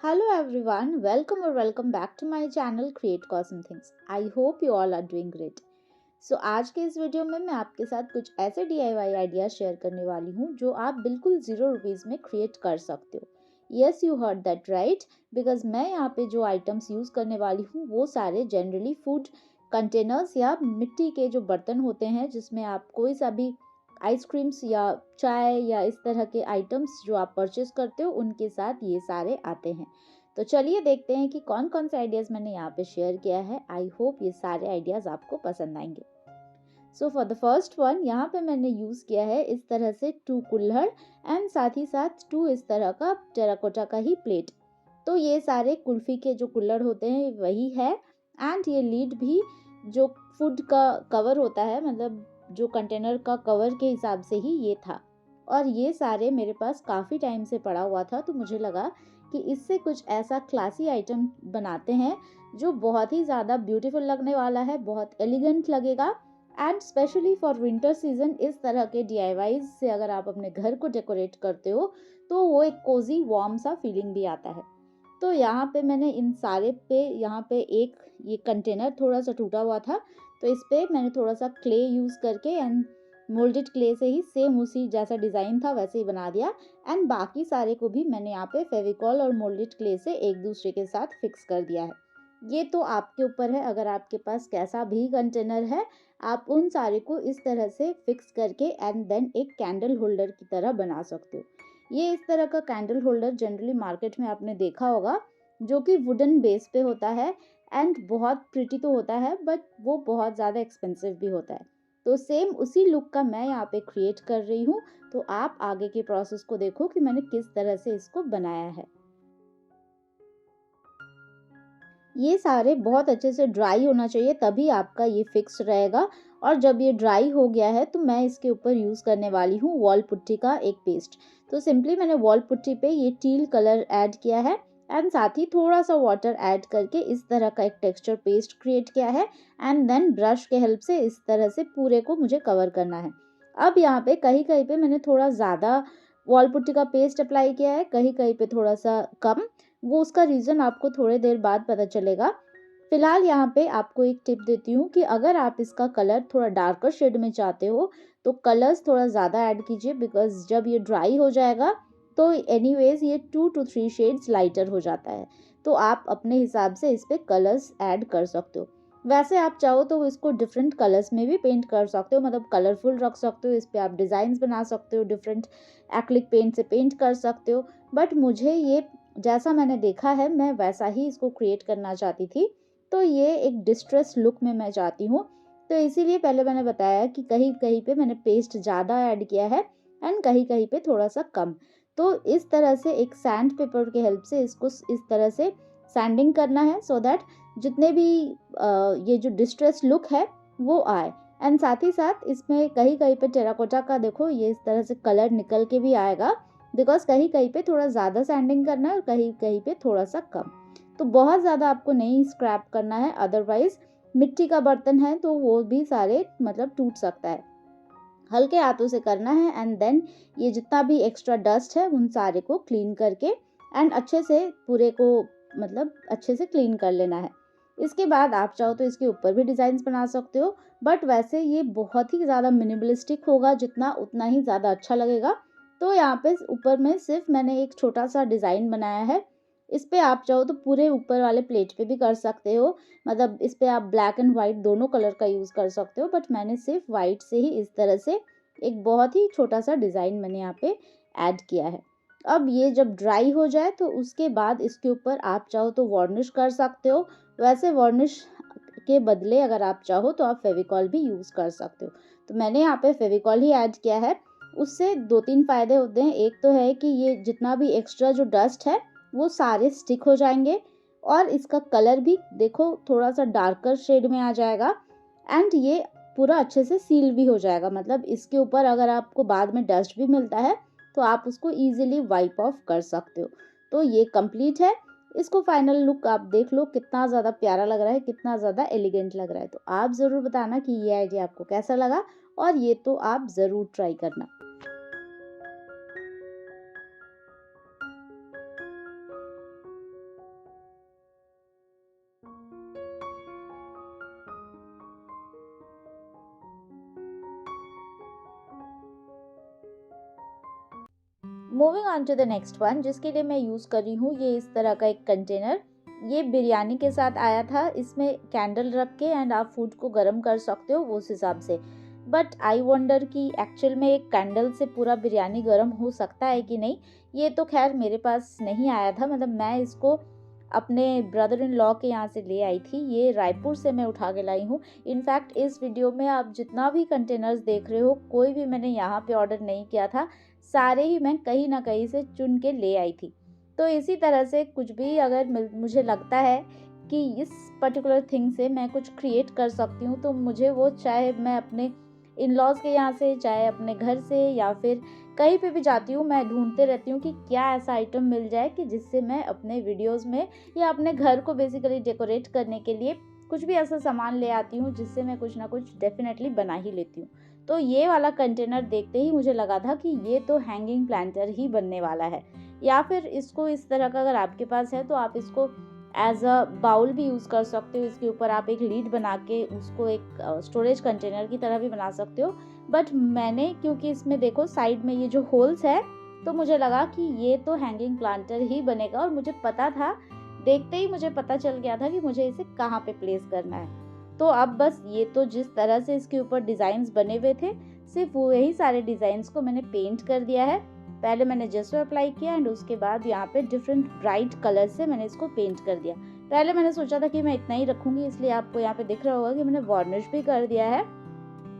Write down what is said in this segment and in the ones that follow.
Hello everyone, welcome back to my channel Create Cosm Things. I hope you all are doing great. So आज के इस video में मैं आपके साथ कुछ ऐसे DIY आइडिया शेयर करने वाली हूँ जो आप बिल्कुल ₹0 में क्रिएट कर सकते हो. Yes, you heard that right, because मैं यहाँ पे जो आइटम्स यूज करने वाली हूँ वो सारे जनरली फूड कंटेनर्स या मिट्टी के जो बर्तन होते हैं जिसमें आप कोई सा भी आइसक्रीम्स या चाय या इस तरह के आइटम्स जो आप परचेस करते हो उनके साथ ये सारे आते हैं. तो चलिए देखते हैं कि कौन कौन से आइडियाज़ मैंने यहाँ पे शेयर किया है. आई होप ये सारे आइडियाज़ आपको पसंद आएंगे. So for the first one, यहाँ पे मैंने यूज़ किया है इस तरह से 2 कुल्हड़ एंड साथ ही साथ 2 इस तरह का टेराकोटा का ही प्लेट. तो ये सारे कुल्फ़ी के जो कुल्हड़ होते हैं वही है. एंड ये लीड भी जो फूड का कवर होता है, मतलब जो कंटेनर का कवर के हिसाब से ही ये था. और ये सारे मेरे पास काफ़ी टाइम से पड़ा हुआ था, तो मुझे लगा कि इससे कुछ ऐसा क्लासी आइटम बनाते हैं जो बहुत ही ज़्यादा ब्यूटीफुल लगने वाला है, बहुत एलिगेंट लगेगा. And specially for winter season इस तरह के DIYs से अगर आप अपने घर को डेकोरेट करते हो तो वो एक कोजी वार्म सा फीलिंग भी आता है. तो यहाँ पे मैंने इन सारे पे यहाँ पे एक ये कंटेनर थोड़ा सा टूटा हुआ था, तो इस पे मैंने थोड़ा सा क्ले यूज़ करके एंड मोल्डेड क्ले से ही सेम उसी जैसा डिज़ाइन था वैसे ही बना दिया. एंड बाकी सारे को भी मैंने यहाँ पे फेविकॉल और मोल्डेड क्ले से एक दूसरे के साथ फिक्स कर दिया है. ये तो आपके ऊपर है, अगर आपके पास कैसा भी कंटेनर है आप उन सारे को इस तरह से फिक्स करके एंड देन एक कैंडल होल्डर की तरह बना सकते हो. ये इस तरह का कैंडल होल्डर जनरली मार्केट में आपने देखा होगा, जो कि वुडन बेस पे होता है एंड बहुत प्रिटी तो होता है बट वो बहुत ज़्यादा एक्सपेंसिव भी होता है. तो सेम उसी लुक का मैं यहाँ पे क्रिएट कर रही हूँ. तो आप आगे के प्रोसेस को देखो कि मैंने किस तरह से इसको बनाया है. ये सारे बहुत अच्छे से ड्राई होना चाहिए, तभी आपका ये फिक्स रहेगा. और जब ये ड्राई हो गया है तो मैं इसके ऊपर यूज़ करने वाली हूँ वॉल पुट्टी का एक पेस्ट. तो सिंपली मैंने वॉल पुट्टी पे ये टील कलर ऐड किया है एंड साथ ही थोड़ा सा वाटर ऐड करके इस तरह का एक टेक्सचर पेस्ट क्रिएट किया है. एंड देन ब्रश के हेल्प से इस तरह से पूरे को मुझे कवर करना है. अब यहाँ पे कहीं कहीं पे मैंने थोड़ा ज़्यादा वॉल पुट्टी का पेस्ट अप्लाई किया है, कहीं कहीं पे थोड़ा सा कम. वो उसका रीज़न आपको थोड़े देर बाद पता चलेगा. फिलहाल यहाँ पे आपको एक टिप देती हूँ कि अगर आप इसका कलर थोड़ा डार्कर शेड में चाहते हो तो कलर्स थोड़ा ज़्यादा ऐड कीजिए, बिकॉज जब ये ड्राई हो जाएगा तो एनीवेज ये 2 to 3 शेड्स लाइटर हो जाता है. तो आप अपने हिसाब से इस पर कलर्स ऐड कर सकते हो. वैसे आप चाहो तो इसको डिफरेंट कलर्स में भी पेंट कर सकते हो, मतलब कलरफुल रख सकते हो. इस पर आप डिज़ाइंस बना सकते हो, डिफरेंट एक्रिलिक पेंट से पेंट कर सकते हो. बट मुझे ये जैसा मैंने देखा है मैं वैसा ही इसको क्रिएट करना चाहती थी. तो ये एक डिस्ट्रेस लुक में मैं चाहती हूँ. तो इसीलिए पहले मैंने बताया कि कहीं कहीं पे मैंने पेस्ट ज़्यादा ऐड किया है एंड कहीं कहीं पे थोड़ा सा कम. तो इस तरह से एक सैंड पेपर के हेल्प से इसको इस तरह से सैंडिंग करना है सो दैट जितने भी ये जो डिस्ट्रेस लुक है वो आए. एंड साथ ही साथ इसमें कहीं कहीं पे टेराकोटा का देखो ये इस तरह से कलर निकल के भी आएगा, बिकॉज कहीं कहीं पे थोड़ा ज़्यादा सैंडिंग करना है और कहीं कहीं पे थोड़ा सा कम. तो बहुत ज़्यादा आपको नहीं स्क्रैप करना है, अदरवाइज मिट्टी का बर्तन है तो वो भी सारे मतलब टूट सकता है. हल्के हाथों से करना है एंड देन ये जितना भी एक्स्ट्रा डस्ट है उन सारे को क्लीन करके एंड अच्छे से पूरे को मतलब अच्छे से क्लीन कर लेना है. इसके बाद आप चाहो तो इसके ऊपर भी डिज़ाइंस बना सकते हो, बट वैसे ये बहुत ही ज़्यादा मिनिमलिस्टिक होगा, जितना उतना ही ज़्यादा अच्छा लगेगा. तो यहाँ पे ऊपर में सिर्फ मैंने एक छोटा सा डिज़ाइन बनाया है. इस पे आप चाहो तो पूरे ऊपर वाले प्लेट पे भी कर सकते हो, मतलब इस पे आप ब्लैक एंड वाइट दोनों कलर का यूज़ कर सकते हो. बट मैंने सिर्फ वाइट से ही इस तरह से एक बहुत ही छोटा सा डिज़ाइन मैंने यहाँ पे ऐड किया है. अब ये जब ड्राई हो जाए तो उसके बाद इसके ऊपर आप चाहो तो वार्निश कर सकते हो. वैसे वार्निश के बदले अगर आप चाहो तो आप फेविकॉल भी यूज़ कर सकते हो. तो मैंने यहाँ पे फेविकॉल ही ऐड किया है. उससे 2-3 फ़ायदे होते हैं. एक तो है कि ये जितना भी एक्स्ट्रा जो डस्ट है वो सारे स्टिक हो जाएंगे और इसका कलर भी देखो थोड़ा सा डार्कर शेड में आ जाएगा. एंड ये पूरा अच्छे से सील भी हो जाएगा, मतलब इसके ऊपर अगर आपको बाद में डस्ट भी मिलता है तो आप उसको ईजिली वाइप ऑफ कर सकते हो. तो ये कंप्लीट है. इसको फाइनल लुक आप देख लो कितना ज़्यादा प्यारा लग रहा है, कितना ज़्यादा एलिगेंट लग रहा है. तो आप ज़रूर बताना कि ये आइडिया आपको कैसा लगा, और ये तो आप ज़रूर ट्राई करना. Moving on to the next one, जिसके लिए मैं यूज़ कर रही हूँ ये इस तरह का एक कंटेनर। ये बिरयानी के साथ आया था, इसमें कैंडल रख के एंड आप फूड को गर्म कर सकते हो उस हिसाब से। बट आई वंडर कि एक्चुअल में एक कैंडल से पूरा बिरयानी गर्म हो सकता है कि नहीं। ये तो खैर मेरे पास नहीं आया था, मतलब मैं इसको अपने ब्रदर इन लॉ के यहाँ से ले आई थी। ये रायपुर से मैं उठा के लाई हूँ। इनफैक्ट इस वीडियो में आप जितना भी कंटेनर्स देख रहे हो, कोई भी मैंने यहाँ पे ऑर्डर नहीं किया था, सारे ही मैं कहीं ना कहीं से चुन के ले आई थी। तो इसी तरह से कुछ भी अगर मुझे लगता है कि इस पर्टिकुलर थिंग से मैं कुछ क्रिएट कर सकती हूँ, तो मुझे वो, चाहे मैं अपने इन लॉज के यहाँ से, चाहे अपने घर से, या फिर कहीं पे भी जाती हूँ, मैं ढूंढते रहती हूँ कि क्या ऐसा आइटम मिल जाए कि जिससे मैं अपने वीडियोस में या अपने घर को बेसिकली डेकोरेट करने के लिए कुछ भी ऐसा सामान ले आती हूँ जिससे मैं कुछ ना कुछ डेफिनेटली बना ही लेती हूँ। तो ये वाला कंटेनर देखते ही मुझे लगा था कि ये तो हैंगिंग प्लांटर ही बनने वाला है। या फिर इसको इस तरह का अगर आपके पास है तो आप इसको एज अ बाउल भी यूज़ कर सकते हो। इसके ऊपर आप एक लीड बना के उसको एक स्टोरेज कंटेनर की तरह भी बना सकते हो। बट मैंने, क्योंकि इसमें देखो साइड में ये जो होल्स है, तो मुझे लगा कि ये तो हैंगिंग प्लांटर ही बनेगा। और मुझे पता था, देखते ही मुझे पता चल गया था कि मुझे इसे कहाँ पे प्लेस करना है। तो अब बस ये तो जिस तरह से इसके ऊपर डिज़ाइंस बने हुए थे, सिर्फ वही सारे डिज़ाइंस को मैंने पेंट कर दिया है। पहले मैंने जेसो अप्लाई किया एंड उसके बाद यहाँ पे डिफरेंट ब्राइट कलर से मैंने इसको पेंट कर दिया। पहले मैंने सोचा था कि मैं इतना ही रखूँगी, इसलिए आपको यहाँ पे दिख रहा होगा कि मैंने वार्निश भी कर दिया है।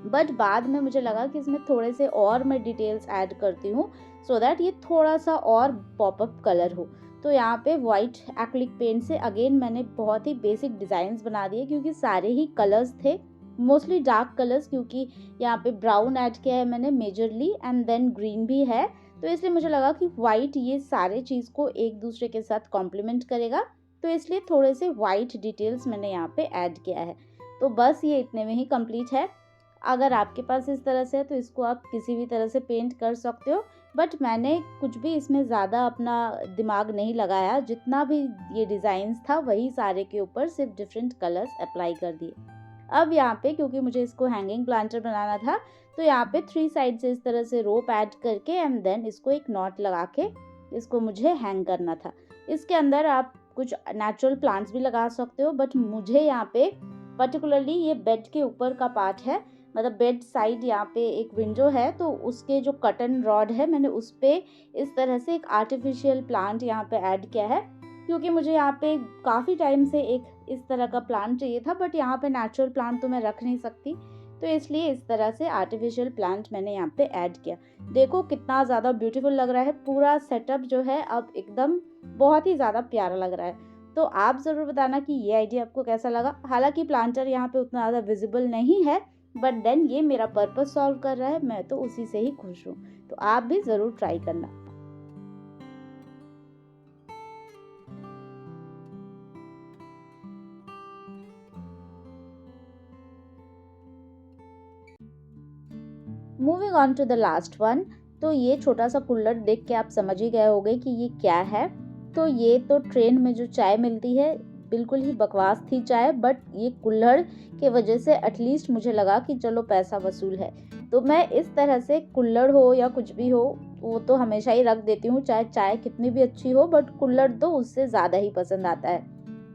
बट बाद में मुझे लगा कि इसमें थोड़े से और मैं डिटेल्स ऐड करती हूँ, सो दैट ये थोड़ा सा और पॉपअप कलर हो। तो यहाँ पे वाइट एक्रिलिक पेंट से अगेन मैंने बहुत ही बेसिक डिज़ाइंस बना दिए, क्योंकि सारे ही कलर्स थे, मोस्टली डार्क कलर्स, क्योंकि यहाँ पे ब्राउन ऐड किया है मैंने मेजरली, एंड देन ग्रीन भी है। तो इसलिए मुझे लगा कि वाइट ये सारे चीज़ को एक दूसरे के साथ कॉम्प्लीमेंट करेगा, तो इसलिए थोड़े से वाइट डिटेल्स मैंने यहाँ पे ऐड किया है। तो बस ये इतने में ही कंप्लीट है। अगर आपके पास इस तरह से है तो इसको आप किसी भी तरह से पेंट कर सकते हो। बट मैंने कुछ भी इसमें ज़्यादा अपना दिमाग नहीं लगाया, जितना भी ये डिज़ाइंस था वही सारे के ऊपर सिर्फ डिफरेंट कलर्स अप्लाई कर दिए। अब यहाँ पे क्योंकि मुझे इसको हैंगिंग प्लांटर बनाना था, तो यहाँ पे 3 साइड से इस तरह से रोप ऐड करके एंड देन इसको एक नॉट लगा के इसको मुझे हैंग करना था। इसके अंदर आप कुछ नेचुरल प्लांट्स भी लगा सकते हो, बट मुझे यहाँ पे पर्टिकुलरली ये बेड के ऊपर का पार्ट है, मतलब बेड साइड यहाँ पे एक विंडो है, तो उसके जो कर्टन रॉड है मैंने उस पे इस तरह से एक आर्टिफिशियल प्लांट यहाँ पे ऐड किया है, क्योंकि मुझे यहाँ पे काफ़ी टाइम से एक इस तरह का प्लांट चाहिए था। बट यहाँ पे नेचुरल प्लांट तो मैं रख नहीं सकती, तो इसलिए इस तरह से आर्टिफिशियल प्लांट मैंने यहाँ पे ऐड किया। देखो कितना ज़्यादा ब्यूटीफुल लग रहा है, पूरा सेटअप जो है अब एकदम बहुत ही ज़्यादा प्यारा लग रहा है। तो आप ज़रूर बताना कि ये आइडिया आपको कैसा लगा। हालांकि प्लांटर यहाँ पे उतना ज़्यादा विजिबल नहीं है, बट देन ये मेरा पर्पस सॉल्व कर रहा है, मैं तो उसी से ही खुश हूँ। तो आप भी ज़रूर ट्राई करना। Moving on to the last one, तो ये छोटा सा कुल्हड़ देख के आप समझ ही गए होंगे कि ये क्या है। तो ये तो ट्रेन में जो चाय मिलती है, बिल्कुल ही बकवास थी चाय, बट ये कुल्हड़ के वजह से एटलीस्ट मुझे लगा कि चलो पैसा वसूल है। तो मैं इस तरह से कुल्हड़ हो या कुछ भी हो, वो तो हमेशा ही रख देती हूँ, चाहे चाय कितनी भी अच्छी हो, बट कुल्हड़ तो उससे ज़्यादा ही पसंद आता है।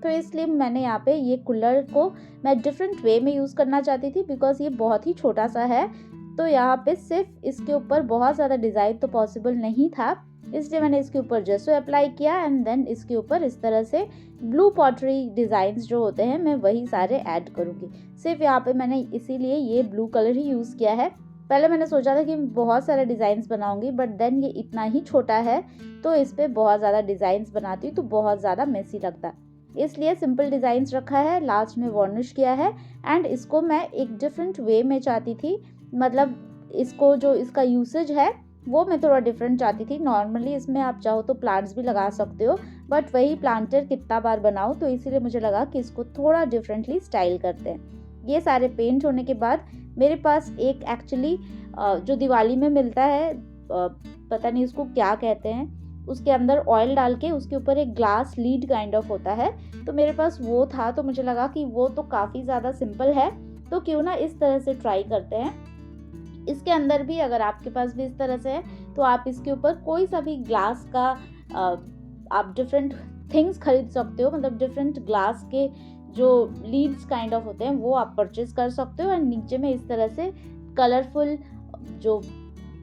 तो इसलिए मैंने यहाँ पे ये कुल्हड़ को मैं डिफरेंट वे में यूज़ करना चाहती थी, बिकॉज ये बहुत ही छोटा सा है। तो यहाँ पे सिर्फ इसके ऊपर बहुत ज़्यादा डिज़ाइन तो पॉसिबल नहीं था, इसलिए मैंने इसके ऊपर जेसो अप्लाई किया एंड देन इसके ऊपर इस तरह से ब्लू पॉटरी डिज़ाइंस जो होते हैं मैं वही सारे ऐड करूँगी। सिर्फ यहाँ पे मैंने इसीलिए ये ब्लू कलर ही यूज़ किया है। पहले मैंने सोचा था कि बहुत सारे डिज़ाइंस बनाऊंगी, बट देन ये इतना ही छोटा है, तो इस पर बहुत ज़्यादा डिज़ाइंस बनाती तो बहुत ज़्यादा मेसी लगता, इसलिए सिंपल डिज़ाइंस रखा है, लास्ट में वार्निश किया है। एंड इसको मैं एक डिफरेंट वे में चाहती थी, मतलब इसको जो इसका यूसेज है वो मैं थोड़ा डिफरेंट चाहती थी। नॉर्मली इसमें आप चाहो तो प्लांट्स भी लगा सकते हो, बट वही प्लांटर कितना बार बनाओ, तो इसीलिए मुझे लगा कि इसको थोड़ा डिफरेंटली स्टाइल करते हैं। ये सारे पेंट होने के बाद मेरे पास एक एक्चुअली जो दिवाली में मिलता है, पता नहीं उसको क्या कहते हैं, उसके अंदर ऑयल डाल के उसके ऊपर एक ग्लास लीड काइंड ऑफ होता है, तो मेरे पास वो था। तो मुझे लगा कि वो तो काफ़ी ज़्यादा सिंपल है, तो क्यों ना इस तरह से ट्राई करते हैं। इसके अंदर भी अगर आपके पास भी इस तरह से है तो आप इसके ऊपर कोई सा भी ग्लास का आप डिफरेंट थिंग्स खरीद सकते हो, मतलब डिफरेंट ग्लास के जो लीड्स काइंड ऑफ होते हैं वो आप परचेज कर सकते हो। और नीचे में इस तरह से कलरफुल जो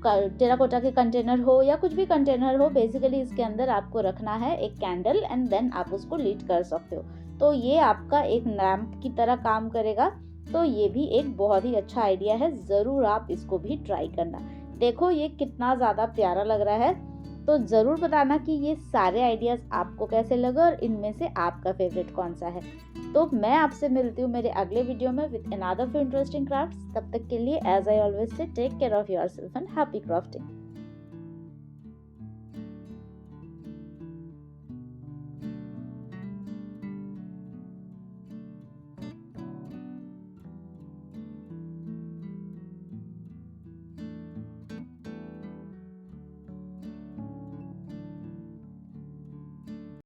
टेराकोटा के कंटेनर हो या कुछ भी कंटेनर हो, बेसिकली इसके अंदर आपको रखना है एक कैंडल एंड देन आप उसको लीट कर सकते हो। तो ये आपका एक लैम्प की तरह काम करेगा। तो ये भी एक बहुत ही अच्छा आइडिया है, ज़रूर आप इसको भी ट्राई करना। देखो ये कितना ज़्यादा प्यारा लग रहा है। तो ज़रूर बताना कि ये सारे आइडियाज़ आपको कैसे लगे और इनमें से आपका फेवरेट कौन सा है। तो मैं आपसे मिलती हूँ मेरे अगले वीडियो में विद अनदर इंटरेस्टिंग क्राफ्ट्स। तब तक के लिए as I always say take care of yourself and happy crafting.